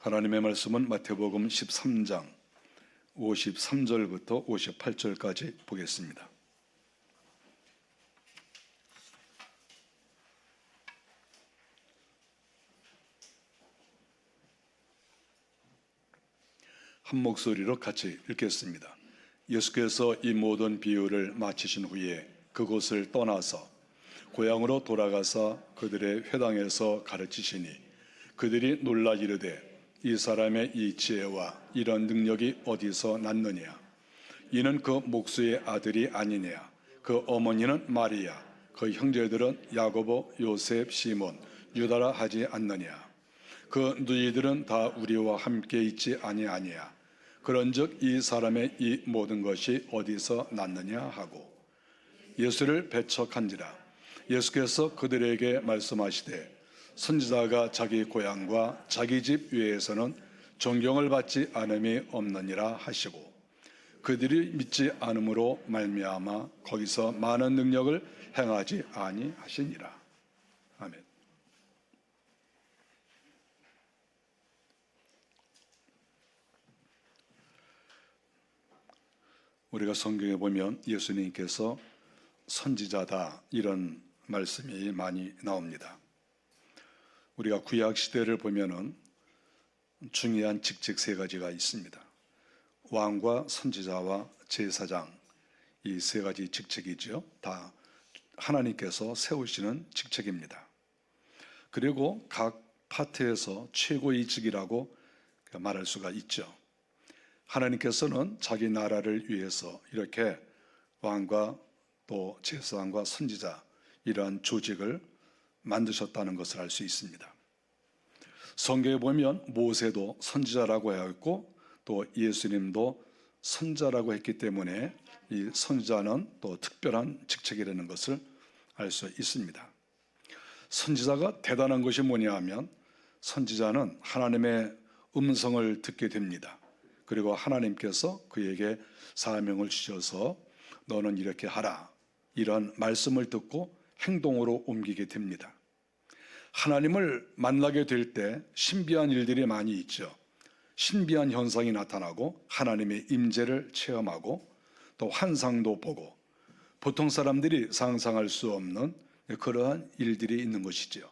하나님의 말씀은 마태복음 13장 53절부터 58절까지 보겠습니다. 한 목소리로 같이 읽겠습니다. 예수께서 이 모든 비유를 마치신 후에 그곳을 떠나서 고향으로 돌아가서 그들의 회당에서 가르치시니 그들이 놀라 이르되 이 사람의 이 지혜와 이런 능력이 어디서 났느냐? 이는 그 목수의 아들이 아니냐? 그 어머니는 마리아, 그 형제들은 야고보, 요셉, 시몬, 유다라 하지 않느냐? 그 누이들은 다 우리와 함께 있지 아니하냐? 그런즉 이 사람의 이 모든 것이 어디서 났느냐 하고 예수를 배척한지라. 예수께서 그들에게 말씀하시되 선지자가 자기 고향과 자기 집 외에서는 존경을 받지 않음이 없느니라 하시고 그들이 믿지 않음으로 말미암아 거기서 많은 능력을 행하지 아니하시니라. 아멘. 우리가 성경에 보면 예수님께서 선지자다 이런 말씀이 많이 나옵니다. 우리가 구약 시대를 보면은 중요한 직책 세 가지가 있습니다. 왕과 선지자와 제사장, 이 세 가지 직책이죠. 다 하나님께서 세우시는 직책입니다. 그리고 각 파트에서 최고이직이라고 말할 수가 있죠. 하나님께서는 자기 나라를 위해서 이렇게 왕과 또 제사장과 선지자 이러한 조직을 만드셨다는 것을 알 수 있습니다. 성경에 보면 모세도 선지자라고 하여 있고 또 예수님도 선자라고 했기 때문에 이 선지자는 또 특별한 직책이라는 것을 알 수 있습니다. 선지자가 대단한 것이 뭐냐 하면 선지자는 하나님의 음성을 듣게 됩니다. 그리고 하나님께서 그에게 사명을 주셔서 너는 이렇게 하라 이런 말씀을 듣고 행동으로 옮기게 됩니다. 하나님을 만나게 될 때 신비한 일들이 많이 있죠. 신비한 현상이 나타나고 하나님의 임재를 체험하고 또 환상도 보고 보통 사람들이 상상할 수 없는 그러한 일들이 있는 것이지요.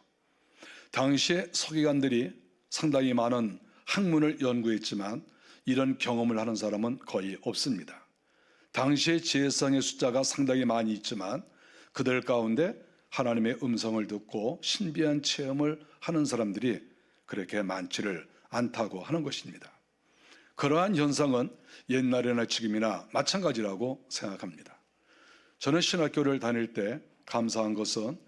당시에 서기관들이 상당히 많은 학문을 연구했지만 이런 경험을 하는 사람은 거의 없습니다. 당시의 지혜성의 숫자가 상당히 많이 있지만 그들 가운데 하나님의 음성을 듣고 신비한 체험을 하는 사람들이 그렇게 많지를 않다고 하는 것입니다. 그러한 현상은 옛날이나 지금이나 마찬가지라고 생각합니다. 저는 신학교를 다닐 때 감사한 것은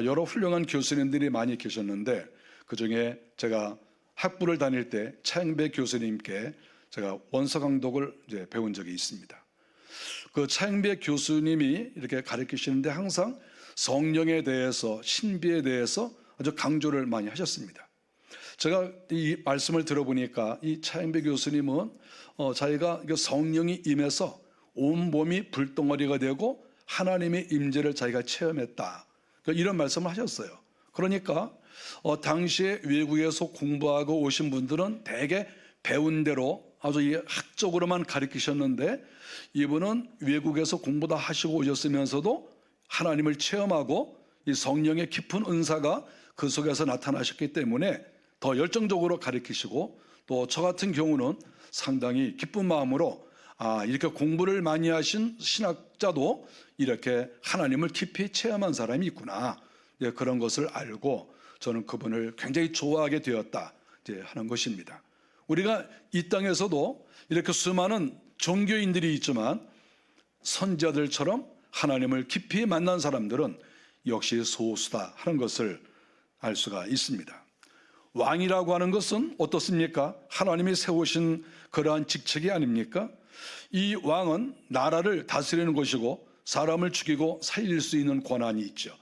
여러 훌륭한 교수님들이 많이 계셨는데 그중에 제가 학부를 다닐 때 차영배 교수님께 제가 원서 강독을 배운 적이 있습니다. 그 차영배 교수님이 이렇게 가르치시는데 항상 성령에 대해서 신비에 대해서 아주 강조를 많이 하셨습니다. 제가 이 말씀을 들어보니까 이 차영배 교수님은 자기가 성령이 임해서 온몸이 불덩어리가 되고 하나님의 임재를 자기가 체험했다 이런 말씀을 하셨어요. 그러니까 당시에 외국에서 공부하고 오신 분들은 대개 배운 대로 아주 학적으로만 가르치셨는데 이분은 외국에서 공부 다 하시고 오셨으면서도 하나님을 체험하고 이 성령의 깊은 은사가 그 속에서 나타나셨기 때문에 더 열정적으로 가르치시고 또 저 같은 경우는 상당히 기쁜 마음으로 이렇게 공부를 많이 하신 신학자도 이렇게 하나님을 깊이 체험한 사람이 있구나 그런 것을 알고 저는 그분을 굉장히 좋아하게 되었다 하는 것입니다. 우리가 이 땅에서도 이렇게 수많은 종교인들이 있지만 선지자들처럼 하나님을 깊이 만난 사람들은 역시 소수다 하는 것을 알 수가 있습니다. 왕이라고 하는 것은 어떻습니까? 하나님이 세우신 그러한 직책이 아닙니까? 이 왕은 나라를 다스리는 것이고 사람을 죽이고 살릴 수 있는 권한이 있죠.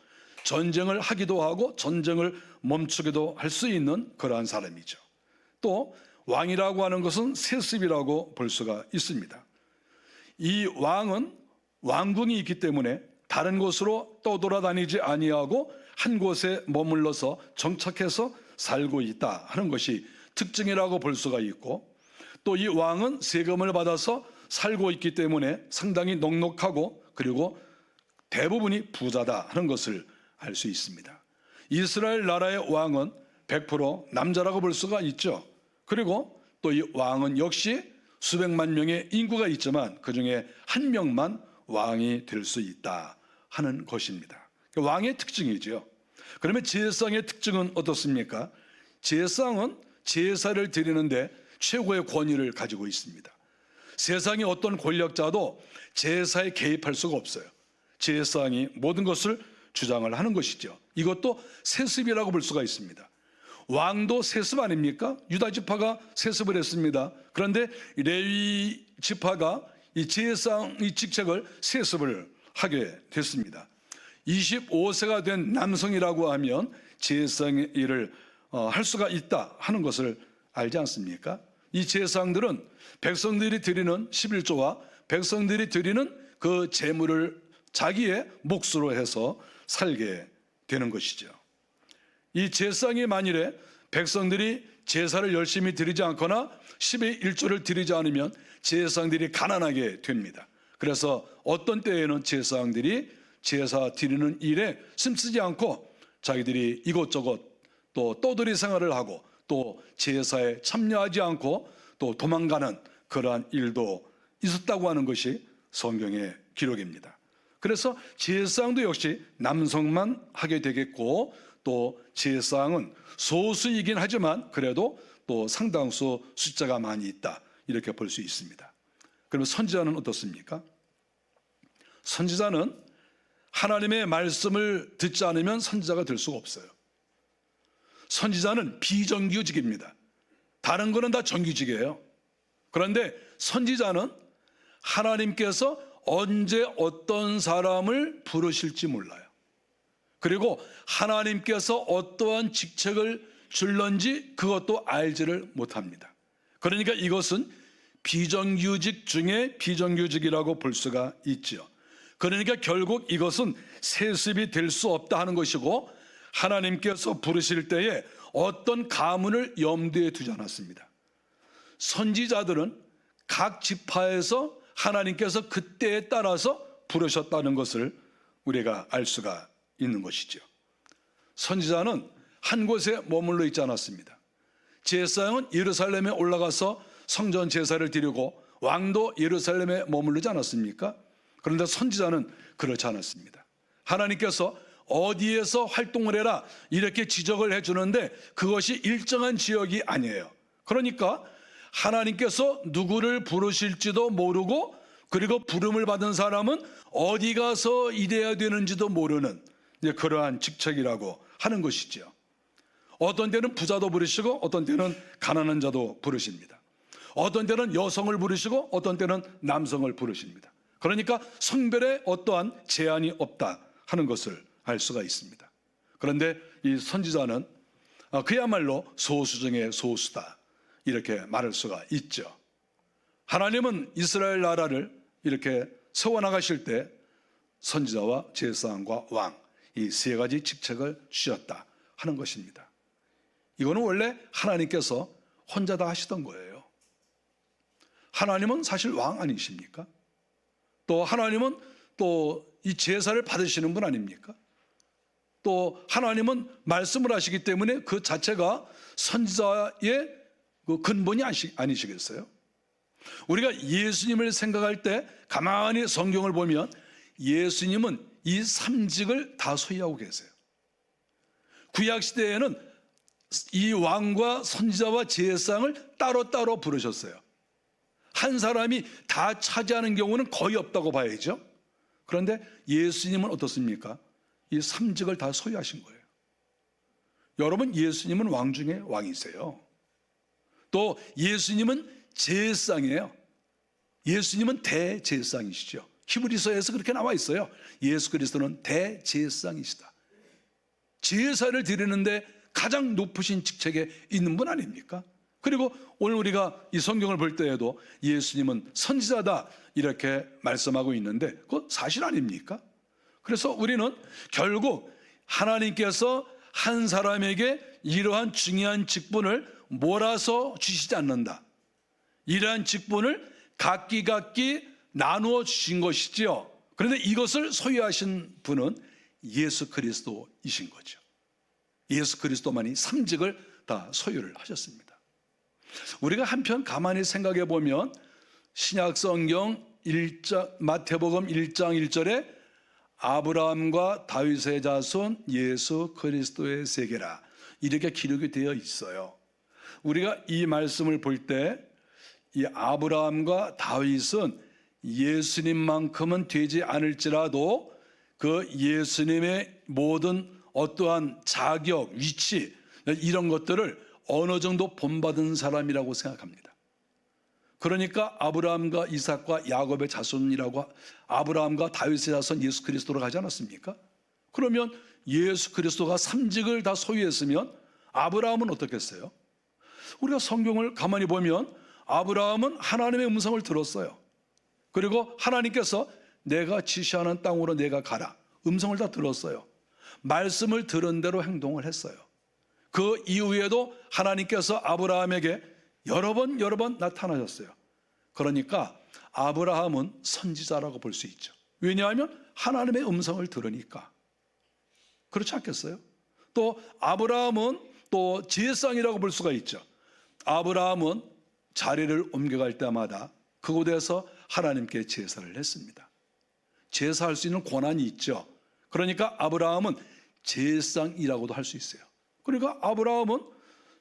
전쟁을 하기도 하고 전쟁을 멈추기도 할 수 있는 그러한 사람이죠. 또 왕이라고 하는 것은 세습이라고 볼 수가 있습니다. 이 왕은 왕궁이 있기 때문에 다른 곳으로 떠돌아다니지 아니하고 한 곳에 머물러서 정착해서 살고 있다 하는 것이 특징이라고 볼 수가 있고, 또 이 왕은 세금을 받아서 살고 있기 때문에 상당히 넉넉하고 그리고 대부분이 부자다 하는 것을 알 수 있습니다. 이스라엘 나라의 왕은 100% 남자라고 볼 수가 있죠. 그리고 또 이 왕은 역시 수백만 명의 인구가 있지만 그 중에 한 명만 왕이 될 수 있다 하는 것입니다. 왕의 특징이죠. 그러면 제사장의 특징은 어떻습니까? 제사장은 제사를 드리는데 최고의 권위를 가지고 있습니다. 세상의 어떤 권력자도 제사에 개입할 수가 없어요. 제사장이 모든 것을 주장을 하는 것이죠. 이것도 세습이라고 볼 수가 있습니다. 왕도 세습 아닙니까? 유다 지파가 세습을 했습니다. 그런데 레위 지파가 이 제사장의 직책을 세습을 하게 됐습니다. 25세가 된 남성이라고 하면 제사장의 일을 할 수가 있다 하는 것을 알지 않습니까? 이 제사장들은 백성들이 드리는 11조와 백성들이 드리는 그 재물을 자기의 몫으로 해서 살게 되는 것이죠. 이 제사장이 만일에 백성들이 제사를 열심히 드리지 않거나 10의 1조를 드리지 않으면 제사장들이 가난하게 됩니다. 그래서 어떤 때에는 제사장들이 제사 드리는 일에 힘쓰지 않고 자기들이 이것저것 또 떠돌이 생활을 하고 또 제사에 참여하지 않고 또 도망가는 그러한 일도 있었다고 하는 것이 성경의 기록입니다. 그래서 제사장도 역시 남성만 하게 되겠고, 또 제사장은 소수이긴 하지만 그래도 또 상당수 숫자가 많이 있다 이렇게 볼 수 있습니다. 그러면 선지자는 어떻습니까? 선지자는 하나님의 말씀을 듣지 않으면 선지자가 될 수가 없어요. 선지자는 비정규직입니다. 다른 거는 다 정규직이에요. 그런데 선지자는 하나님께서 언제 어떤 사람을 부르실지 몰라요. 그리고 하나님께서 어떠한 직책을 줄런지 그것도 알지를 못합니다. 그러니까 이것은 비정규직 중에 비정규직이라고 볼 수가 있죠. 그러니까 결국 이것은 세습이 될 수 없다 하는 것이고, 하나님께서 부르실 때에 어떤 가문을 염두에 두지 않았습니다. 선지자들은 각 지파에서 하나님께서 그때에 따라서 부르셨다는 것을 우리가 알 수가 있는 것이죠. 선지자는 한 곳에 머물러 있지 않았습니다. 제사장은 예루살렘에 올라가서 성전 제사를 드리고 왕도 예루살렘에 머무르지 않았습니까? 그런데 선지자는 그렇지 않았습니다. 하나님께서 어디에서 활동을 해라 이렇게 지적을 해주는데 그것이 일정한 지역이 아니에요. 그러니까 하나님께서 누구를 부르실지도 모르고, 그리고 부름을 받은 사람은 어디 가서 일해야 되는지도 모르는 그러한 직책이라고 하는 것이죠. 어떤 때는 부자도 부르시고 어떤 때는 가난한 자도 부르십니다. 어떤 때는 여성을 부르시고 어떤 때는 남성을 부르십니다. 그러니까 성별에 어떠한 제한이 없다 하는 것을 알 수가 있습니다. 그런데 이 선지자는 그야말로 소수 중에 소수다 이렇게 말할 수가 있죠. 하나님은 이스라엘 나라를 이렇게 세워나가실 때 선지자와 제사장과 왕, 이 세 가지 직책을 주셨다 하는 것입니다. 이거는 원래 하나님께서 혼자 다 하시던 거예요. 하나님은 사실 왕 아니십니까? 또 하나님은 또 이 제사를 받으시는 분 아닙니까? 또 하나님은 말씀을 하시기 때문에 그 자체가 선지자의 그 근본이 아니시겠어요? 우리가 예수님을 생각할 때 가만히 성경을 보면 예수님은 이 삼직을 다 소유하고 계세요. 구약시대에는 이 왕과 선지자와 제사장을 따로따로 부르셨어요. 한 사람이 다 차지하는 경우는 거의 없다고 봐야죠. 그런데 예수님은 어떻습니까? 이 삼직을 다 소유하신 거예요. 여러분, 예수님은 왕 중에 왕이세요. 또 예수님은 제사장이에요. 예수님은 대제사장이시죠. 히브리서에서 그렇게 나와 있어요. 예수 그리스도는 대제사장이시다. 제사를 드리는데 가장 높으신 직책에 있는 분 아닙니까? 그리고 오늘 우리가 이 성경을 볼 때에도 예수님은 선지자다 이렇게 말씀하고 있는데 그거 사실 아닙니까? 그래서 우리는 결국 하나님께서 한 사람에게 이러한 중요한 직분을 몰아서 주시지 않는다. 이러한 직분을 각기 나누어 주신 것이지요. 그런데 이것을 소유하신 분은 예수 그리스도이신 거죠. 예수 그리스도만이 삼직을 다 소유를 하셨습니다. 우리가 한편 가만히 생각해 보면 신약 성경 마태복음 1장 1절에 아브라함과 다윗의 자손 예수 그리스도의 세계라 이렇게 기록이 되어 있어요. 우리가 이 말씀을 볼 때 이 아브라함과 다윗은 예수님만큼은 되지 않을지라도 그 예수님의 모든 어떠한 자격, 위치 이런 것들을 어느 정도 본받은 사람이라고 생각합니다. 그러니까 아브라함과 이삭과 야곱의 자손이라고 아브라함과 다윗의 자손 예수 그리스도로 가지 않았습니까? 그러면 예수 그리스도가 삼직을 다 소유했으면 아브라함은 어떻겠어요? 우리가 성경을 가만히 보면 아브라함은 하나님의 음성을 들었어요. 그리고 하나님께서 내가 지시하는 땅으로 내가 가라. 음성을 다 들었어요. 말씀을 들은 대로 행동을 했어요. 그 이후에도 하나님께서 아브라함에게 여러 번 나타나셨어요. 그러니까 아브라함은 선지자라고 볼 수 있죠. 왜냐하면 하나님의 음성을 들으니까. 그렇지 않겠어요? 또 아브라함은 또 제사장이라고 볼 수가 있죠. 아브라함은 자리를 옮겨갈 때마다 그곳에서 하나님께 제사를 했습니다. 제사할 수 있는 권한이 있죠. 그러니까 아브라함은 제사장이라고도 할 수 있어요. 그러니까 아브라함은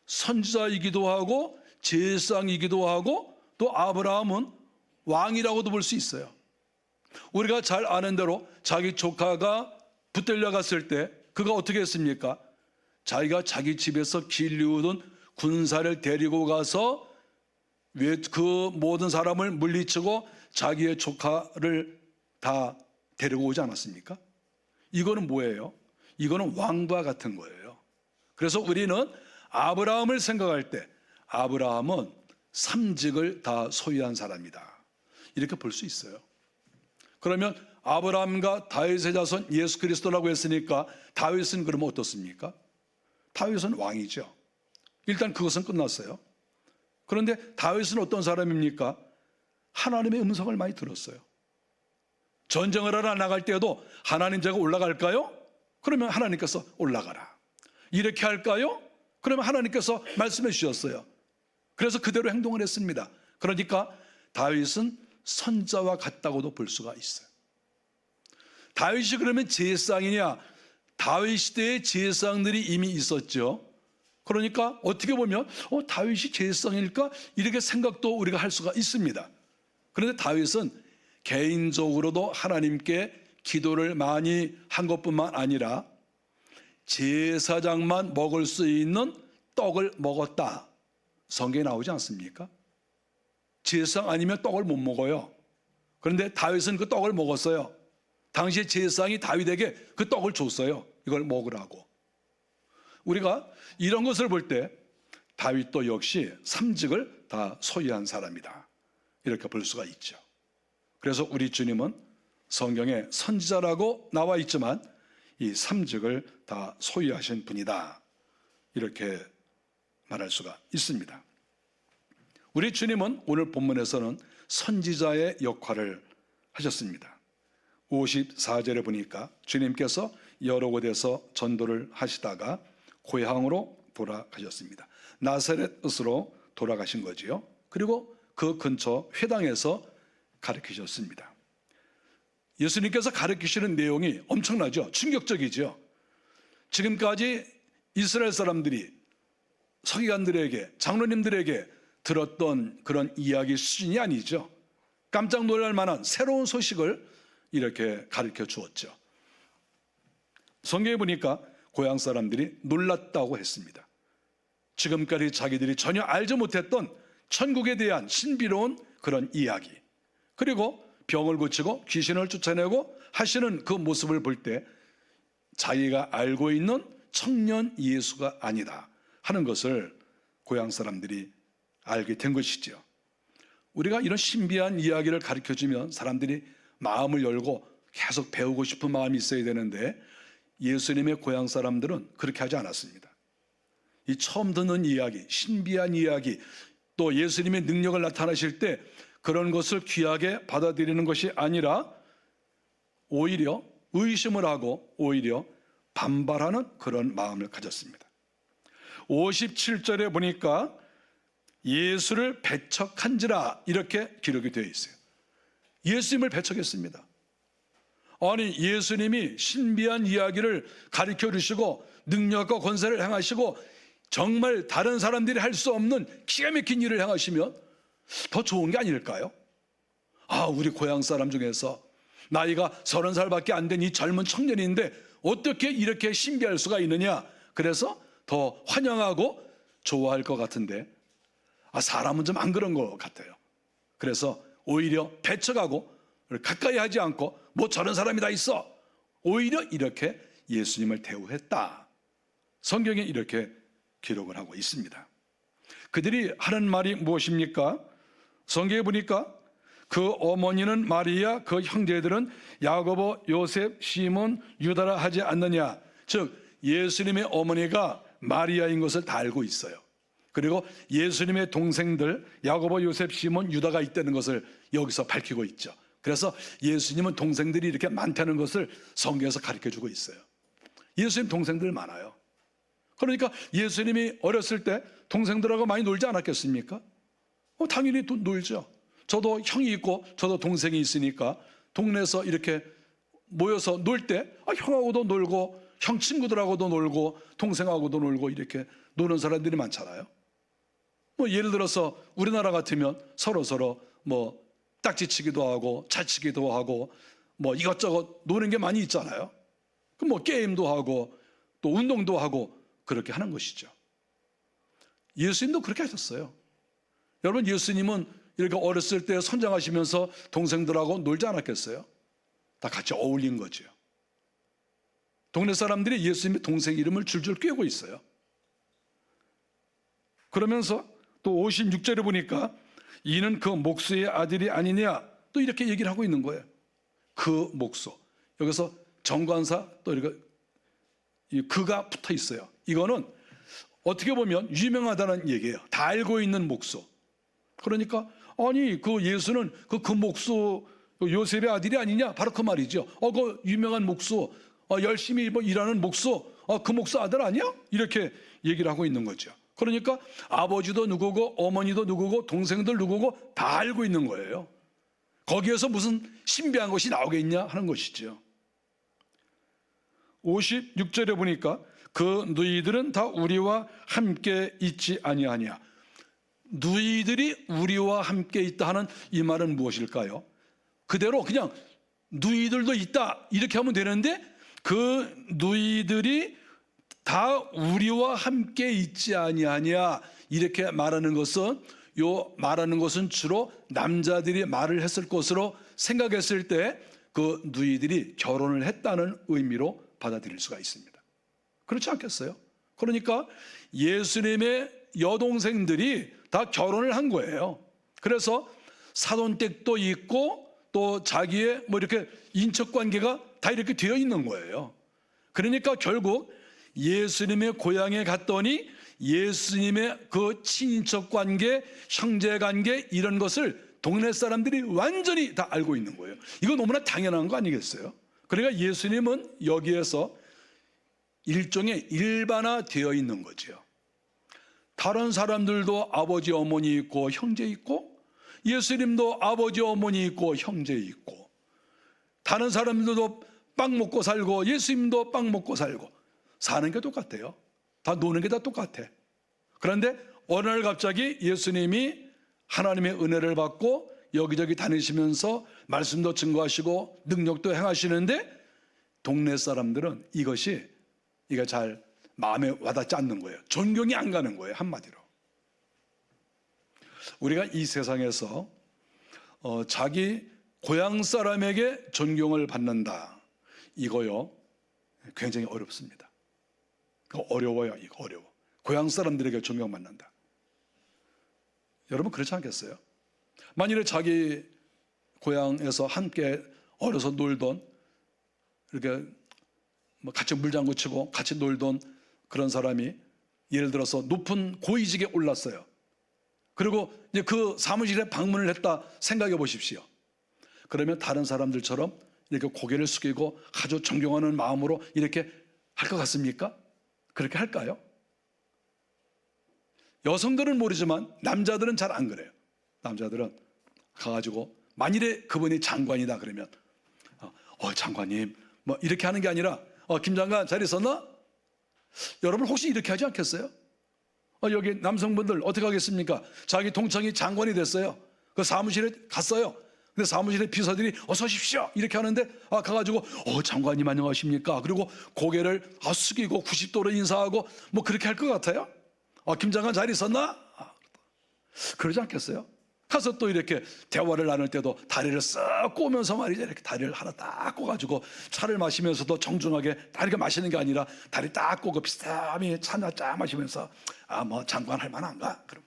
선지자이기도 하고 제사장이기도 하고 또 아브라함은 왕이라고도 볼 수 있어요. 우리가 잘 아는 대로 자기 조카가 붙들려 갔을 때 그가 어떻게 했습니까? 자기가 자기 집에서 길리우던 군사를 데리고 가서 그 모든 사람을 물리치고 자기의 조카를 다 데리고 오지 않았습니까? 이거는 뭐예요? 이거는 왕과 같은 거예요. 그래서 우리는 아브라함을 생각할 때 아브라함은 삼직을 다 소유한 사람이다. 이렇게 볼 수 있어요. 그러면 아브라함과 다윗의 자손 예수 그리스도라고 했으니까 다윗은 그러면 어떻습니까? 다윗은 왕이죠. 일단 그것은 끝났어요. 그런데 다윗은 어떤 사람입니까? 하나님의 음성을 많이 들었어요. 전쟁을 하러 나갈 때에도 하나님 제가 올라갈까요? 그러면 하나님께서 올라가라. 이렇게 할까요? 그러면 하나님께서 말씀해 주셨어요. 그래서 그대로 행동을 했습니다. 그러니까 다윗은 선자와 같다고도 볼 수가 있어요. 다윗이 그러면 제사장이냐? 다윗 시대에 제사장들이 이미 있었죠. 그러니까 어떻게 보면 다윗이 제사장일까? 이렇게 생각도 우리가 할 수가 있습니다. 그런데 다윗은 개인적으로도 하나님께 기도를 많이 한 것뿐만 아니라 제사장만 먹을 수 있는 떡을 먹었다. 성경에 나오지 않습니까? 제사장 아니면 떡을 못 먹어요. 그런데 다윗은 그 떡을 먹었어요. 당시에 제사장이 다윗에게 그 떡을 줬어요. 이걸 먹으라고. 우리가 이런 것을 볼 때 다윗도 역시 삼직을 다 소유한 사람이다. 이렇게 볼 수가 있죠. 그래서 우리 주님은 성경에 선지자라고 나와 있지만 이 삼직을 다 소유하신 분이다. 이렇게 말할 수가 있습니다. 우리 주님은 오늘 본문에서는 선지자의 역할을 하셨습니다. 54절에 보니까 주님께서 여러 곳에서 전도를 하시다가 고향으로 돌아가셨습니다. 나사렛으로 돌아가신 거지요. 그리고 그 근처 회당에서 가르치셨습니다. 예수님께서 가르치시는 내용이 엄청나죠. 충격적이죠. 지금까지 이스라엘 사람들이 서기관들에게 장로님들에게 들었던 그런 이야기 수준이 아니죠. 깜짝 놀랄 만한 새로운 소식을 이렇게 가르쳐 주었죠. 성경에 보니까 고향 사람들이 놀랐다고 했습니다. 지금까지 자기들이 전혀 알지 못했던 천국에 대한 신비로운 그런 이야기, 그리고 병을 고치고 귀신을 쫓아내고 하시는 그 모습을 볼 때 자기가 알고 있는 청년 예수가 아니다 하는 것을 고향 사람들이 알게 된 것이죠. 우리가 이런 신비한 이야기를 가르쳐주면 사람들이 마음을 열고 계속 배우고 싶은 마음이 있어야 되는데 예수님의 고향 사람들은 그렇게 하지 않았습니다. 이 처음 듣는 이야기, 신비한 이야기, 또 예수님의 능력을 나타나실 때 그런 것을 귀하게 받아들이는 것이 아니라 오히려 의심을 하고 오히려 반발하는 그런 마음을 가졌습니다. 57절에 보니까 예수를 배척한지라 이렇게 기록이 되어 있어요. 예수님을 배척했습니다. 아니, 예수님이 신비한 이야기를 가르쳐 주시고 능력과 권세를 행하시고 정말 다른 사람들이 할 수 없는 기가 막힌 일을 행하시면 더 좋은 게 아닐까요? 우리 고향 사람 중에서 나이가 30살밖에 안 된 이 젊은 청년인데 어떻게 이렇게 신비할 수가 있느냐, 그래서 더 환영하고 좋아할 것 같은데 사람은 좀 안 그런 것 같아요. 그래서 오히려 배척하고 가까이 하지 않고 뭐 저런 사람이 다 있어, 오히려 이렇게 예수님을 대우했다. 성경에 이렇게 기록을 하고 있습니다. 그들이 하는 말이 무엇입니까? 성경에 보니까 그 어머니는 마리아, 그 형제들은 야고보, 요셉, 시몬, 유다라 하지 않느냐. 즉 예수님의 어머니가 마리아인 것을 다 알고 있어요. 그리고 예수님의 동생들 야고보, 요셉, 시몬, 유다가 있다는 것을 여기서 밝히고 있죠. 그래서 예수님은 동생들이 이렇게 많다는 것을 성경에서 가르쳐주고 있어요. 예수님 동생들 많아요. 그러니까 예수님이 어렸을 때 동생들하고 많이 놀지 않았겠습니까? 당연히 놀죠. 저도 형이 있고 저도 동생이 있으니까 동네에서 이렇게 모여서 놀 때 형하고도 놀고 형 친구들하고도 놀고 동생하고도 놀고 이렇게 노는 사람들이 많잖아요. 예를 들어서 우리나라 같으면 서로 뭐 딱지치기도 하고 차치기도 하고 뭐 이것저것 노는 게 많이 있잖아요. 그럼 게임도 하고 또 운동도 하고 그렇게 하는 것이죠. 예수님도 그렇게 하셨어요. 여러분, 예수님은 이렇게 어렸을 때 성장하시면서 동생들하고 놀지 않았겠어요? 다 같이 어울린 거죠. 동네 사람들이 예수님의 동생 이름을 줄줄 꿰고 있어요. 그러면서 또 56절에 보니까 이는 그 목수의 아들이 아니냐, 또 이렇게 얘기를 하고 있는 거예요. 그 목수, 여기서 정관사 또 이렇게 그가 붙어 있어요. 이거는 어떻게 보면 유명하다는 얘기예요. 다 알고 있는 목수. 그러니까 아니 그 예수는 그 목수 요셉의 아들이 아니냐, 바로 그 말이죠. 그 유명한 목수, 열심히 일하는 목수, 그 목수 아들 아니야? 이렇게 얘기를 하고 있는 거죠. 그러니까 아버지도 누구고 어머니도 누구고 동생들 누구고 다 알고 있는 거예요. 거기에서 무슨 신비한 것이 나오겠냐 하는 것이죠. 56절에 보니까 그 누이들은 다 우리와 함께 있지 아니하냐. 누이들이 우리와 함께 있다 하는 이 말은 무엇일까요? 그대로 그냥 누이들도 있다 이렇게 하면 되는데 그 누이들이 다 우리와 함께 있지 아니하냐 이렇게 말하는 것은 말하는 것은 주로 남자들이 말을 했을 것으로 생각했을 때 그 누이들이 결혼을 했다는 의미로 받아들일 수가 있습니다. 그렇지 않겠어요? 그러니까 예수님의 여동생들이 다 결혼을 한 거예요. 그래서 사돈댁도 있고 또 자기의 이렇게 인척관계가 다 이렇게 되어 있는 거예요. 그러니까 결국 예수님의 고향에 갔더니 예수님의 그 친인척관계, 형제관계 이런 것을 동네 사람들이 완전히 다 알고 있는 거예요. 이거 너무나 당연한 거 아니겠어요? 그러니까 예수님은 여기에서 일종의 일반화되어 있는 거죠. 다른 사람들도 아버지 어머니 있고 형제 있고 예수님도 아버지 어머니 있고 형제 있고 다른 사람들도 빵 먹고 살고 예수님도 빵 먹고 살고 사는 게 똑같아요. 다 노는 게 다 똑같아. 그런데 어느 날 갑자기 예수님이 하나님의 은혜를 받고 여기저기 다니시면서 말씀도 증거하시고 능력도 행하시는데 동네 사람들은 이게 잘 마음에 와닿지 않는 거예요. 존경이 안 가는 거예요. 한마디로. 우리가 이 세상에서 자기 고향 사람에게 존경을 받는다. 이거요 굉장히 어렵습니다. 어려워요. 이거 어려워. 고향 사람들에게 존경받는다. 여러분 그렇지 않겠어요? 만일에 자기 고향에서 함께 어려서 놀던 이렇게 같이 물장구 치고 같이 놀던 그런 사람이 예를 들어서 높은 고위직에 올랐어요. 그리고 이제 그 사무실에 방문을 했다 생각해 보십시오. 그러면 다른 사람들처럼 이렇게 고개를 숙이고 아주 존경하는 마음으로 이렇게 할 것 같습니까? 그렇게 할까요? 여성들은 모르지만 남자들은 잘 안 그래요. 남자들은 가가지고 만일에 그분이 장관이다 그러면 장관님 뭐 이렇게 하는 게 아니라 김 장관 잘 있었나? 여러분 혹시 이렇게 하지 않겠어요? 여기 남성분들 어떻게 하겠습니까? 자기 동창이 장관이 됐어요. 그 사무실에 갔어요. 근데 사무실에 비서들이 어서 오십시오 이렇게 하는데 가가지고 장관님 안녕하십니까? 그리고 고개를 숙이고 90도로 인사하고 뭐 그렇게 할 것 같아요? 김 장관 잘 있었나? 그러지 않겠어요? 가서 또 이렇게 대화를 나눌 때도 다리를 쓱 꼬면서 말이죠. 이렇게 다리를 하나 딱 꼬가지고 차를 마시면서도 정중하게 다리가 마시는 게 아니라 다리 딱 꼬고 비스듬히 차나 쫙 마시면서 뭐 장관 할 만한가? 그럼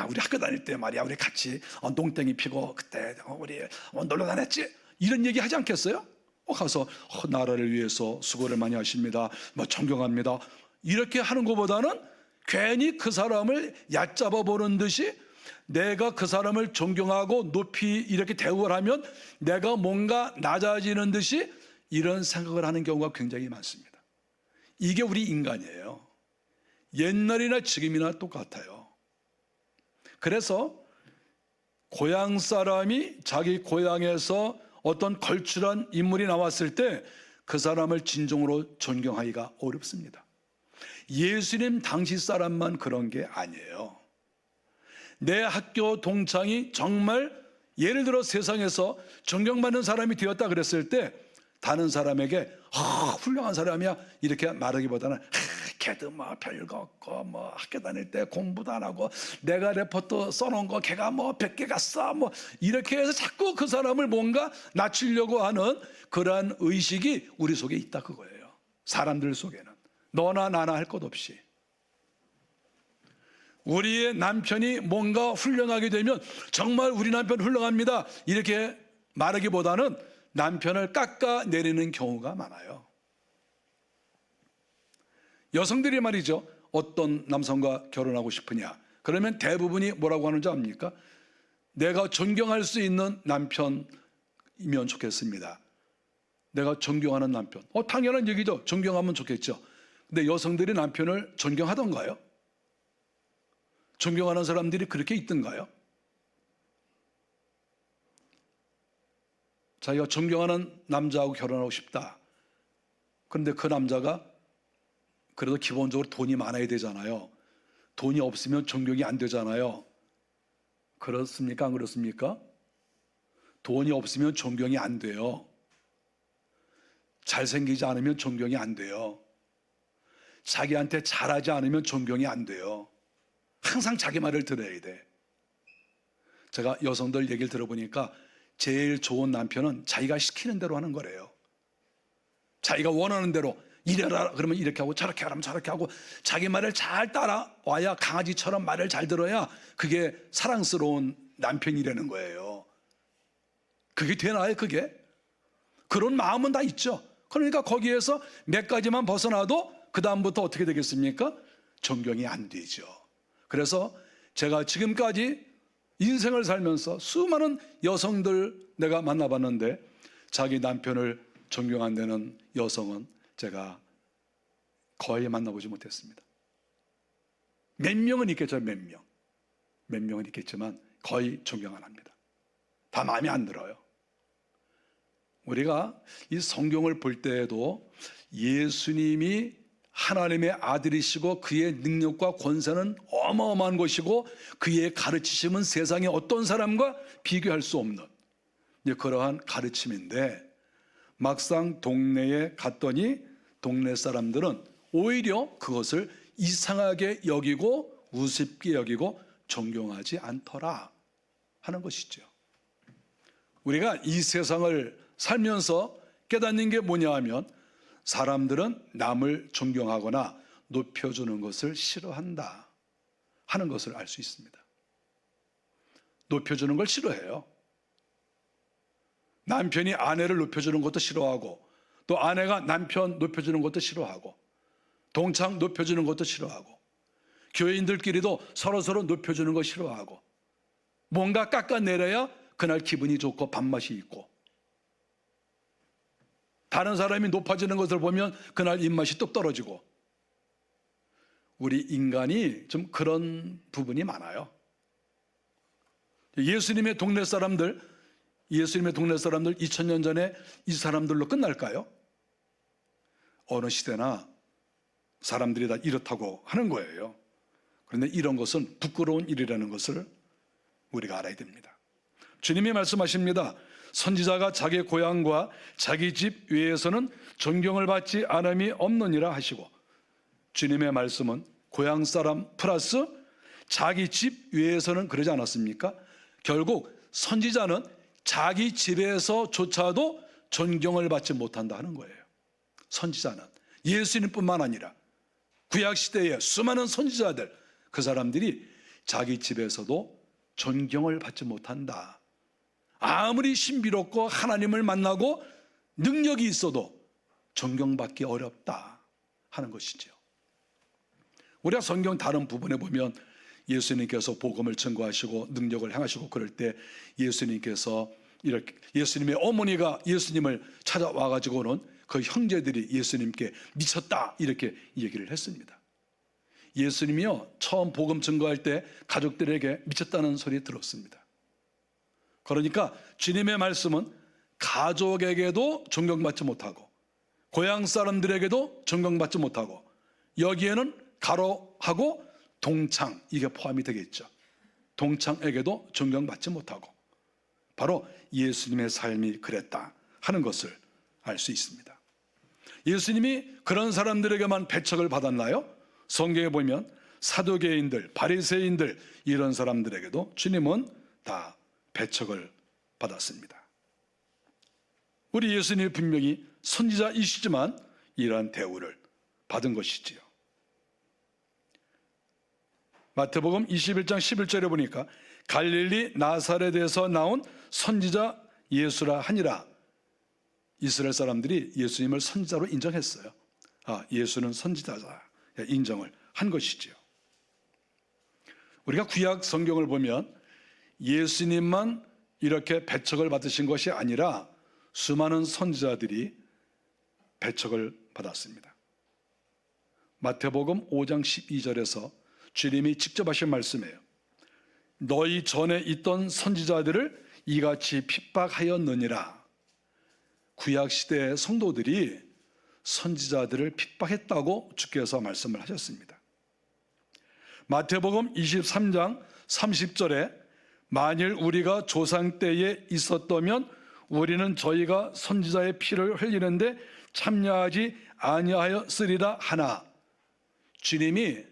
우리 학교 다닐 때 말이야 우리 같이 농땡이 피고 그때 우리 놀러 다녔지? 이런 얘기 하지 않겠어요? 가서 나라를 위해서 수고를 많이 하십니다. 뭐 존경합니다. 이렇게 하는 것보다는 괜히 그 사람을 얕잡아 보는 듯이 내가 그 사람을 존경하고 높이 이렇게 대우를 하면 내가 뭔가 낮아지는 듯이 이런 생각을 하는 경우가 굉장히 많습니다. 이게 우리 인간이에요. 옛날이나 지금이나 똑같아요. 그래서 고향 사람이 자기 고향에서 어떤 걸출한 인물이 나왔을 때 그 사람을 진정으로 존경하기가 어렵습니다. 예수님 당시 사람만 그런 게 아니에요. 내 학교 동창이 정말 예를 들어 세상에서 존경받는 사람이 되었다 그랬을 때 다른 사람에게 훌륭한 사람이야 이렇게 말하기보다는 걔도 뭐 별거 없고 뭐 학교 다닐 때 공부도 안 하고 내가 레포트 써놓은 거 걔가 뭐 100개 갔어 뭐 이렇게 해서 자꾸 그 사람을 뭔가 낮추려고 하는 그러한 의식이 우리 속에 있다 그거예요. 사람들 속에는 너나 나나 할 것 없이 우리의 남편이 뭔가 훌륭하게 되면 정말 우리 남편 훌륭합니다 이렇게 말하기보다는 남편을 깎아내리는 경우가 많아요. 여성들이 말이죠. 어떤 남성과 결혼하고 싶으냐 그러면 대부분이 뭐라고 하는지 압니까? 내가 존경할 수 있는 남편이면 좋겠습니다. 내가 존경하는 남편. 당연한 얘기죠. 존경하면 좋겠죠. 근데 여성들이 남편을 존경하던가요? 존경하는 사람들이 그렇게 있던가요? 자기가 존경하는 남자하고 결혼하고 싶다. 그런데 그 남자가 그래도 기본적으로 돈이 많아야 되잖아요. 돈이 없으면 존경이 안 되잖아요. 그렇습니까? 안 그렇습니까? 돈이 없으면 존경이 안 돼요. 잘생기지 않으면 존경이 안 돼요. 자기한테 잘하지 않으면 존경이 안 돼요. 항상 자기 말을 들어야 돼. 제가 여성들 얘기를 들어보니까 제일 좋은 남편은 자기가 시키는 대로 하는 거래요. 자기가 원하는 대로 이래라 그러면 이렇게 하고 저렇게 하라면 저렇게 하고 자기 말을 잘 따라와야 강아지처럼 말을 잘 들어야 그게 사랑스러운 남편이라는 거예요. 그게 되나요 그게? 그런 마음은 다 있죠. 그러니까 거기에서 몇 가지만 벗어나도 그 다음부터 어떻게 되겠습니까? 존경이 안 되죠. 그래서 제가 지금까지 인생을 살면서 수많은 여성들 내가 만나봤는데 자기 남편을 존경한다는 여성은 제가 거의 만나보지 못했습니다. 몇 명은 있겠죠. 몇 명은 있겠지만 거의 존경 안 합니다. 다 마음에 안 들어요. 우리가 이 성경을 볼 때에도 예수님이 하나님의 아들이시고 그의 능력과 권세는 어마어마한 것이고 그의 가르치심은 세상의 어떤 사람과 비교할 수 없는 그러한 가르침인데 막상 동네에 갔더니 동네 사람들은 오히려 그것을 이상하게 여기고 우습게 여기고 존경하지 않더라 하는 것이죠. 우리가 이 세상을 살면서 깨닫는 게 뭐냐 하면 사람들은 남을 존경하거나 높여주는 것을 싫어한다 하는 것을 알 수 있습니다. 높여주는 걸 싫어해요. 남편이 아내를 높여주는 것도 싫어하고 또 아내가 남편 높여주는 것도 싫어하고 동창 높여주는 것도 싫어하고, 교회인들끼리도 서로서로 높여주는 거 싫어하고, 뭔가 깎아내려야 그날 기분이 좋고 밥맛이 있고, 다른 사람이 높아지는 것을 보면 그날 입맛이 뚝 떨어지고, 우리 인간이 좀 그런 부분이 많아요. 예수님의 동네 사람들 2000년 전에 이 사람들로 끝날까요? 어느 시대나 사람들이 다 이렇다고 하는 거예요. 그런데 이런 것은 부끄러운 일이라는 것을 우리가 알아야 됩니다. 주님이 말씀하십니다. 선지자가 자기 고향과 자기 집 외에서는 존경을 받지 않음이 없느니라 하시고, 주님의 말씀은 고향 사람 플러스 자기 집 외에서는 그러지 않았습니까? 결국 선지자는 자기 집에서조차도 존경을 받지 못한다 하는 거예요. 선지자는 예수님뿐만 아니라 구약시대의 수많은 선지자들, 그 사람들이 자기 집에서도 존경을 받지 못한다. 아무리 신비롭고 하나님을 만나고 능력이 있어도 존경받기 어렵다 하는 것이죠. 우리가 성경 다른 부분에 보면 예수님께서 복음을 증거하시고 능력을 행하시고 그럴 때 예수님께서 이렇게, 예수님의 어머니가 예수님을 찾아와 가지고는 그 형제들이 예수님께 미쳤다 이렇게 얘기를 했습니다. 예수님이요, 처음 복음 증거할 때 가족들에게 미쳤다는 소리 들었습니다. 그러니까 주님의 말씀은 가족에게도 존경받지 못하고, 고향 사람들에게도 존경받지 못하고, 여기에는 가로하고 동창, 이게 포함이 되겠죠. 동창에게도 존경받지 못하고, 바로 예수님의 삶이 그랬다 하는 것을 알 수 있습니다. 예수님이 그런 사람들에게만 배척을 받았나요? 성경에 보면 사두개인들, 바리새인들, 이런 사람들에게도 주님은 다 배척을 받았습니다. 우리 예수님이 분명히 선지자이시지만 이러한 대우를 받은 것이지요. 마태복음 21장 11절에 보니까 갈릴리 나사렛에서 나온 선지자 예수라 하니라. 이스라엘 사람들이 예수님을 선지자로 인정했어요. 예수는 선지자다 인정을 한 것이지요. 우리가 구약 성경을 보면 예수님만 이렇게 배척을 받으신 것이 아니라 수많은 선지자들이 배척을 받았습니다. 마태복음 5장 12절에서 주님이 직접 하신 말씀이에요. 너희 전에 있던 선지자들을 이같이 핍박하였느니라. 구약시대의 성도들이 선지자들을 핍박했다고 주께서 말씀을 하셨습니다. 마태복음 23장 30절에 만일 우리가 조상 때에 있었다면 우리는 저희가 선지자의 피를 흘리는데 참여하지 아니하였으리라 하나. 주님이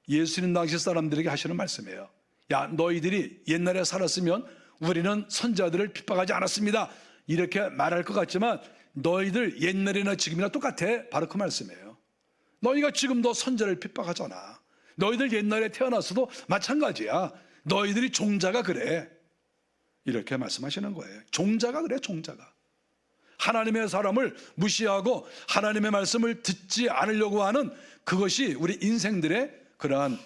예수님 당시 사람들에게 하시는 말씀이에요. 야, 너희들이 옛날에 살았으면 우리는 선지자들을 핍박하지 않았습니다. 이렇게 말할 것 같지만 너희들 옛날이나 지금이나 똑같아. 바로 그 말씀이에요. 너희가 지금도 선지자를 핍박하잖아. 너희들 옛날에 태어났어도 마찬가지야. 너희들이 종자가 그래. 이렇게 말씀하시는 거예요. 종자가 그래, 종자가. 하나님의 사람을 무시하고 하나님의 말씀을 듣지 않으려고 하는 그것이 우리 인생들의 그러한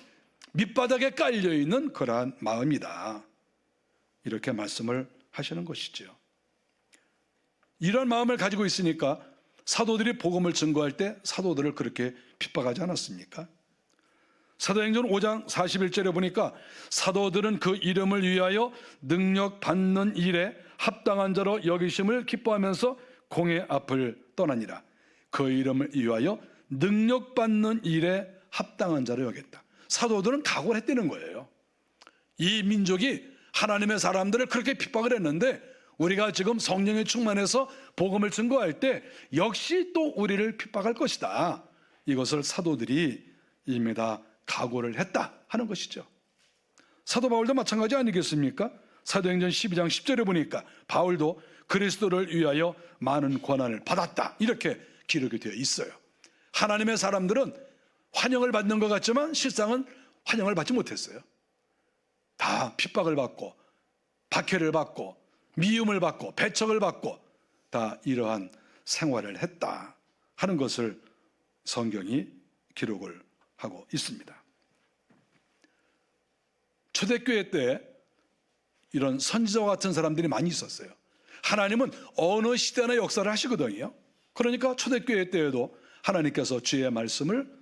밑바닥에 깔려있는 그러한 마음이다. 이렇게 말씀을 하시는 것이죠. 이런 마음을 가지고 있으니까 사도들이 복음을 증거할 때 사도들을 그렇게 핍박하지 않았습니까? 사도행전 5장 41절에 보니까 사도들은 그 이름을 위하여 능력 받는 일에 합당한 자로 여기심을 기뻐하면서 공회 앞을 떠나니라. 그 이름을 위하여 능력 받는 일에 합당한 자로 여겼다. 사도들은 각오를 했다는 거예요. 이 민족이 하나님의 사람들을 그렇게 핍박을 했는데 우리가 지금 성령에 충만해서 복음을 증거할 때 역시 또 우리를 핍박할 것이다. 이것을 사도들이 이미 다 각오를 했다 하는 것이죠. 사도 바울도 마찬가지 아니겠습니까? 사도행전 12장 10절에 보니까 바울도 그리스도를 위하여 많은 고난을 받았다 이렇게 기록이 되어 있어요. 하나님의 사람들은 환영을 받는 것 같지만 실상은 환영을 받지 못했어요. 다 핍박을 받고 박해를 받고 미움을 받고 배척을 받고 다 이러한 생활을 했다 하는 것을 성경이 기록을 하고 있습니다. 초대교회 때 이런 선지자와 같은 사람들이 많이 있었어요. 하나님은 어느 시대나 역사를 하시거든요. 그러니까 초대교회 때에도 하나님께서 주의 말씀을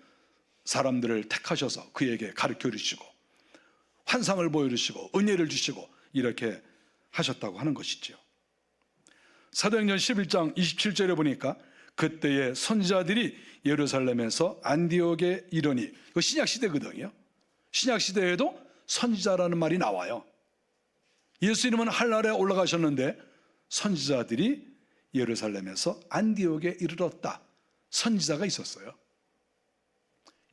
사람들을 택하셔서 그에게 가르쳐 주시고 환상을 보여주시고 은혜를 주시고 이렇게 하셨다고 하는 것이죠. 사도행전 11장 27절에 보니까 그때의 선지자들이 예루살렘에서 안디옥에 이르니, 이거 신약시대거든요. 신약시대에도 선지자라는 말이 나와요. 예수님은 하늘나라에 올라가셨는데 선지자들이 예루살렘에서 안디옥에 이르렀다. 선지자가 있었어요.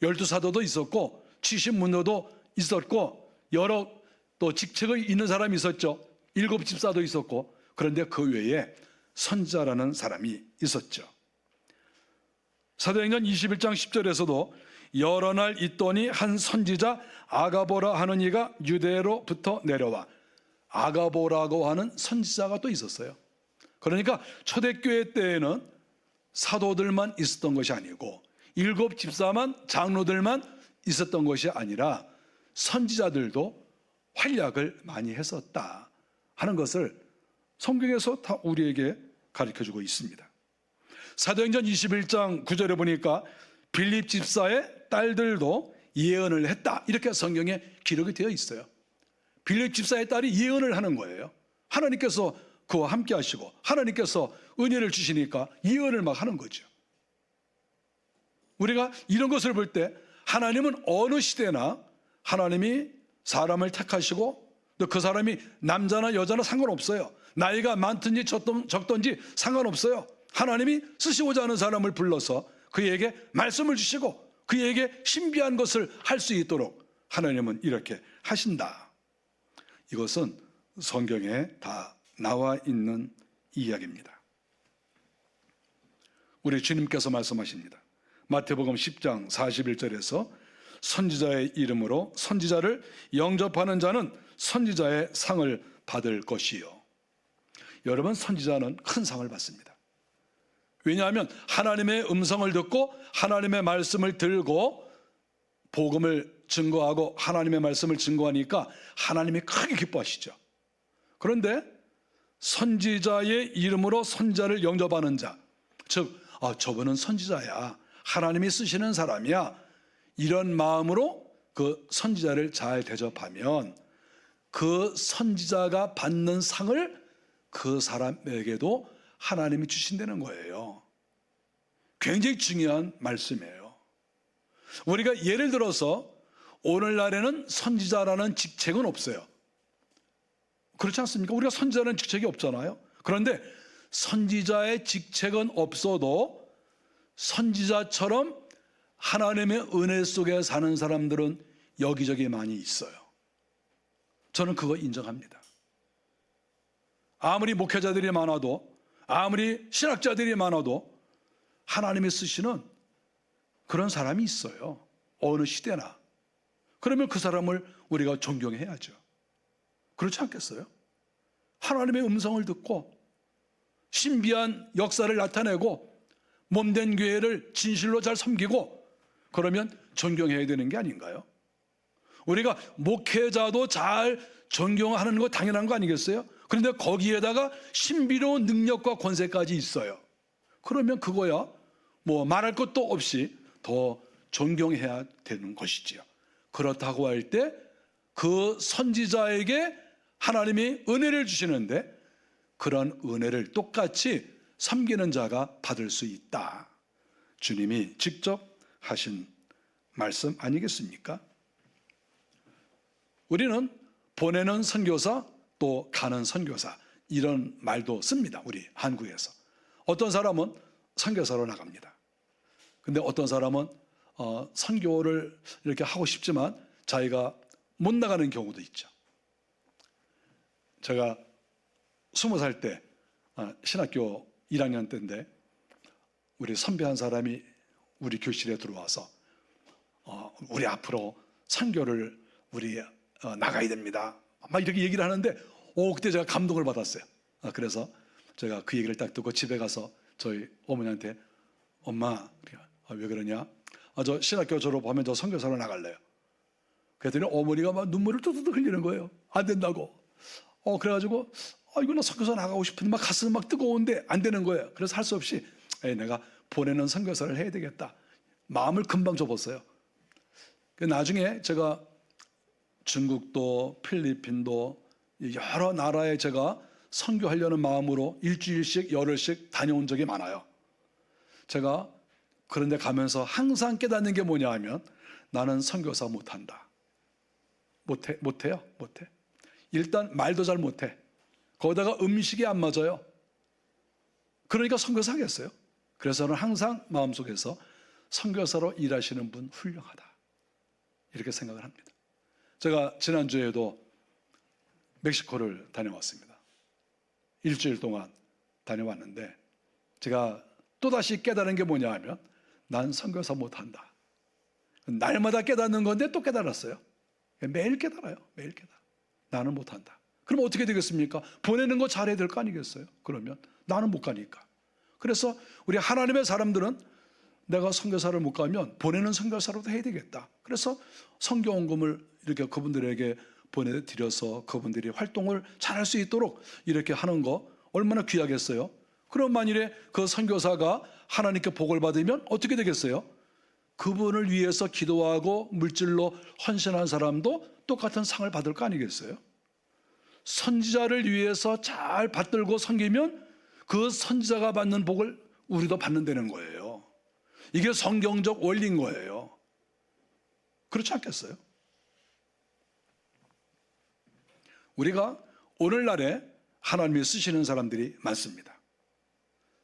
12사도도 있었고 70문도도 있었고 여러 또 직책이 있는 사람이 있었죠. 7집사도 있었고, 그런데 그 외에 선지자라는 사람이 있었죠. 사도행전 21장 10절에서도 여러 날 있더니 한 선지자 아가보라 하는 이가 유대로부터 내려와, 아가보라고 하는 선지자가 또 있었어요. 그러니까 초대교회 때에는 사도들만 있었던 것이 아니고 7집사만, 장로들만 있었던 것이 아니라 선지자들도 활약을 많이 했었다 하는 것을 성경에서 다 우리에게 가르쳐주고 있습니다. 사도행전 21장 9절에 보니까 빌립 집사의 딸들도 예언을 했다, 이렇게 성경에 기록이 되어 있어요. 빌립 집사의 딸이 예언을 하는 거예요. 하나님께서 그와 함께 하시고 하나님께서 은혜를 주시니까 예언을 막 하는 거죠. 우리가 이런 것을 볼 때 하나님은 어느 시대나 하나님이 사람을 택하시고 또 그 사람이 남자나 여자나 상관없어요. 나이가 많든지 적든지 상관없어요. 하나님이 쓰시고자 하는 사람을 불러서 그에게 말씀을 주시고 그에게 신비한 것을 할 수 있도록 하나님은 이렇게 하신다. 이것은 성경에 다 나와 있는 이야기입니다. 우리 주님께서 말씀하십니다. 마태복음 10장 41절에서 선지자의 이름으로 선지자를 영접하는 자는 선지자의 상을 받을 것이요. 여러분, 선지자는 큰 상을 받습니다. 왜냐하면 하나님의 음성을 듣고 하나님의 말씀을 들고 복음을 증거하고 하나님의 말씀을 증거하니까 하나님이 크게 기뻐하시죠. 그런데 선지자의 이름으로 선지자를 영접하는 자, 즉 저분은 선지자야, 하나님이 쓰시는 사람이야, 이런 마음으로 그 선지자를 잘 대접하면 그 선지자가 받는 상을 그 사람에게도 하나님이 주신다는 거예요. 굉장히 중요한 말씀이에요. 우리가 예를 들어서 오늘날에는 선지자라는 직책은 없어요. 그렇지 않습니까? 우리가 선지자라는 직책이 없잖아요. 그런데 선지자의 직책은 없어도 선지자처럼 하나님의 은혜 속에 사는 사람들은 여기저기 많이 있어요. 저는 그거 인정합니다. 아무리 목회자들이 많아도, 아무리 신학자들이 많아도 하나님이 쓰시는 그런 사람이 있어요. 어느 시대나. 그러면 그 사람을 우리가 존경해야죠. 그렇지 않겠어요? 하나님의 음성을 듣고 신비한 역사를 나타내고 몸된 교회를 진실로 잘 섬기고 그러면 존경해야 되는 게 아닌가요? 우리가 목회자도 잘 존경하는 거 당연한 거 아니겠어요? 그런데 거기에다가 신비로운 능력과 권세까지 있어요. 그러면 그거야 뭐 말할 것도 없이 더 존경해야 되는 것이지요. 그렇다고 할 때 그 선지자에게 하나님이 은혜를 주시는데 그런 은혜를 똑같이 섬기는 자가 받을 수 있다. 주님이 직접 하신 말씀 아니겠습니까? 우리는 보내는 선교사 또 가는 선교사 이런 말도 씁니다. 우리 한국에서. 어떤 사람은 선교사로 나갑니다. 근데 어떤 사람은 선교를 이렇게 하고 싶지만 자기가 못 나가는 경우도 있죠. 제가 20살 때 신학교 1학년 때인데 우리 선배 한 사람이 우리 교실에 들어와서 우리 앞으로 선교를 우리 나가야 됩니다. 막 이렇게 얘기를 하는데 그때 제가 감동을 받았어요. 그래서 제가 그 얘기를 딱 듣고 집에 가서 저희 어머니한테 엄마 왜 그러냐? 저 신학교 졸업하면 저 선교사로 나갈래요. 그랬더니 어머니가 막 눈물을 뚝뚝 흘리는 거예요. 안 된다고. 그래가지고 이거 나 선교사 나가고 싶은데 막 가슴 막 뜨거운데 안 되는 거예요. 그래서 할 수 없이 내가 보내는 선교사를 해야 되겠다. 마음을 금방 접었어요. 나중에 제가 중국도 필리핀도 여러 나라에 제가 선교하려는 마음으로 일주일씩 열흘씩 다녀온 적이 많아요. 제가 그런데 가면서 항상 깨닫는 게 뭐냐 하면 나는 선교사 못한다. 못해요. 일단 말도 잘 못해. 거기다가 음식이 안 맞아요. 그러니까 선교사 하겠어요. 그래서 저는 항상 마음속에서 선교사로 일하시는 분 훌륭하다, 이렇게 생각을 합니다. 제가 지난주에도 멕시코를 다녀왔습니다. 일주일 동안 다녀왔는데 제가 또다시 깨달은 게 뭐냐 하면 난 선교사 못한다. 날마다 깨닫는 건데 또 깨달았어요. 매일 깨달아요. 매일 깨달아. 나는 못한다. 그럼 어떻게 되겠습니까? 보내는 거 잘해야 될 거 아니겠어요? 그러면 나는 못 가니까. 그래서 우리 하나님의 사람들은 내가 선교사를 못 가면 보내는 선교사로도 해야 되겠다. 그래서 선교원금을 이렇게 그분들에게 보내드려서 그분들이 활동을 잘할 수 있도록 이렇게 하는 거 얼마나 귀하겠어요? 그럼 만일에 그 선교사가 하나님께 복을 받으면 어떻게 되겠어요? 그분을 위해서 기도하고 물질로 헌신한 사람도 똑같은 상을 받을 거 아니겠어요? 선지자를 위해서 잘 받들고 섬기면 그 선지자가 받는 복을 우리도 받는다는 거예요. 이게 성경적 원리인 거예요. 그렇지 않겠어요? 우리가 오늘날에 하나님이 쓰시는 사람들이 많습니다.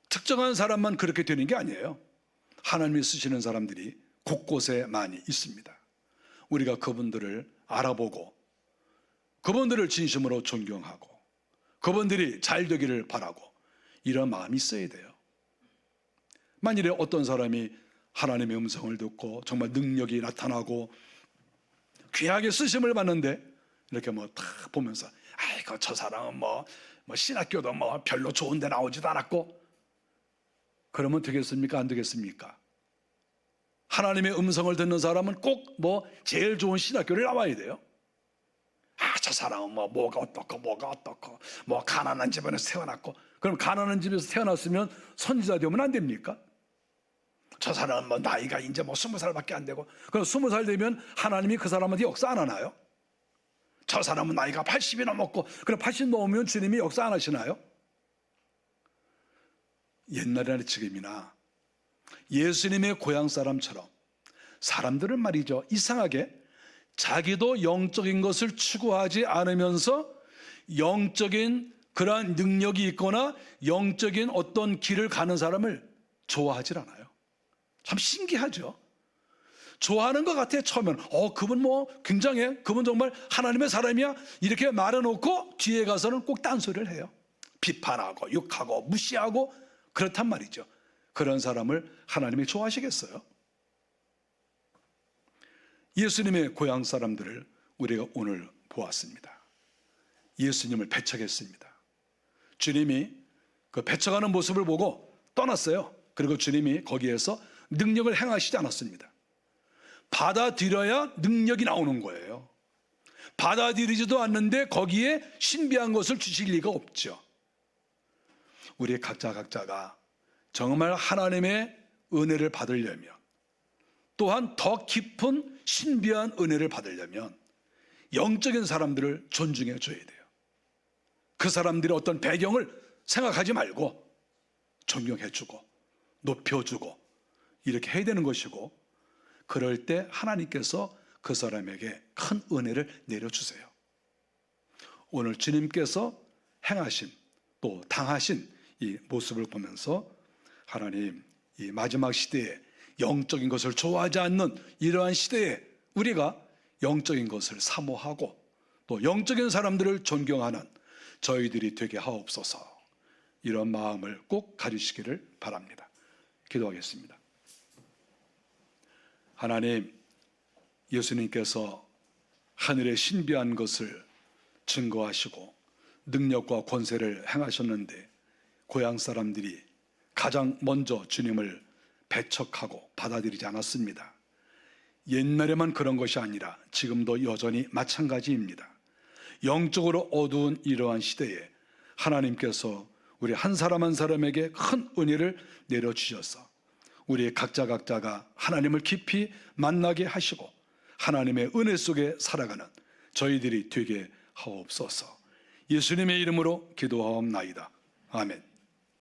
특정한 사람만 그렇게 되는 게 아니에요. 하나님이 쓰시는 사람들이 곳곳에 많이 있습니다. 우리가 그분들을 알아보고 그분들을 진심으로 존경하고 그분들이 잘 되기를 바라고 이런 마음이 있어야 돼요. 만일에 어떤 사람이 하나님의 음성을 듣고 정말 능력이 나타나고 귀하게 쓰심을 받는데 이렇게 딱 보면서 아이고 저 사람은 신학교도 별로 좋은 데 나오지도 않았고, 그러면 되겠습니까? 안 되겠습니까? 하나님의 음성을 듣는 사람은 꼭 제일 좋은 신학교를 나와야 돼요. 저 사람은 뭐가 어떻고 가난한 집안에서 태어났고, 그럼 가난한 집에서 태어났으면 선지자 되면 안 됩니까? 저 사람은 나이가 이제 20살밖에 안 되고, 그럼 20살 되면 하나님이 그 사람한테 역사 안 하나요? 저 사람은 나이가 80이 넘었고, 그럼 80 넘으면 주님이 역사 안 하시나요? 옛날이나 지금이나 예수님의 고향 사람처럼 사람들은 말이죠, 이상하게 자기도 영적인 것을 추구하지 않으면서 영적인 그러한 능력이 있거나 영적인 어떤 길을 가는 사람을 좋아하질 않아요. 참 신기하죠. 좋아하는 것 같아요. 처음에는 그분 굉장해, 그분 정말 하나님의 사람이야, 이렇게 말해놓고 뒤에 가서는 꼭 딴소리를 해요. 비판하고 욕하고 무시하고 그렇단 말이죠. 그런 사람을 하나님이 좋아하시겠어요? 예수님의 고향 사람들을 우리가 오늘 보았습니다. 예수님을 배척했습니다. 주님이 그 배척하는 모습을 보고 떠났어요. 그리고 주님이 거기에서 능력을 행하시지 않았습니다. 받아들여야 능력이 나오는 거예요. 받아들이지도 않는데 거기에 신비한 것을 주실 리가 없죠. 우리 각자가 정말 하나님의 은혜를 받으려면, 또한 더 깊은 신비한 은혜를 받으려면 영적인 사람들을 존중해 줘야 돼요. 그 사람들의 어떤 배경을 생각하지 말고 존경해 주고 높여주고 이렇게 해야 되는 것이고, 그럴 때 하나님께서 그 사람에게 큰 은혜를 내려주세요. 오늘 주님께서 행하신 또 당하신 이 모습을 보면서 하나님, 이 마지막 시대에 영적인 것을 좋아하지 않는 이러한 시대에 우리가 영적인 것을 사모하고 또 영적인 사람들을 존경하는 저희들이 되게 하옵소서. 이런 마음을 꼭 가지시기를 바랍니다. 기도하겠습니다. 하나님, 예수님께서 하늘의 신비한 것을 증거하시고 능력과 권세를 행하셨는데 고향 사람들이 가장 먼저 주님을 배척하고 받아들이지 않았습니다. 옛날에만 그런 것이 아니라 지금도 여전히 마찬가지입니다. 영적으로 어두운 이러한 시대에 하나님께서 우리 한 사람 한 사람에게 큰 은혜를 내려주셔서 우리 각자가 하나님을 깊이 만나게 하시고 하나님의 은혜 속에 살아가는 저희들이 되게 하옵소서. 예수님의 이름으로 기도하옵나이다. 아멘.